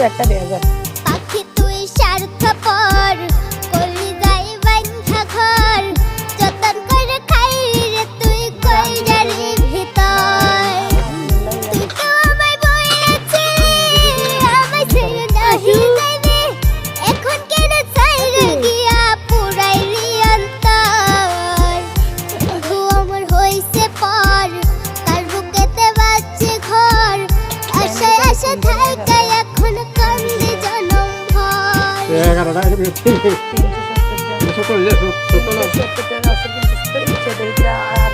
একটা দেয়া যায়। পাখি তুই স্বার্থপর করলি যাই বান্ধা ঘর যতন করে খাইলি রে তুই কইরারি ভিতর তুই তো আমায় বলেছিলি আমায় ছেড়ে নাহি যাবি এখন কেন চাইরে গিয়া পুরাইলি অন্তর বন্ধু আমার হইছে পর তার বুকেতে বাজছে ঘর আশায় আশা থাইকা এখন কান্দে জনম ভর 11টা ছোট না 370 আছে কিন্তু ইচ্ছে দেই আর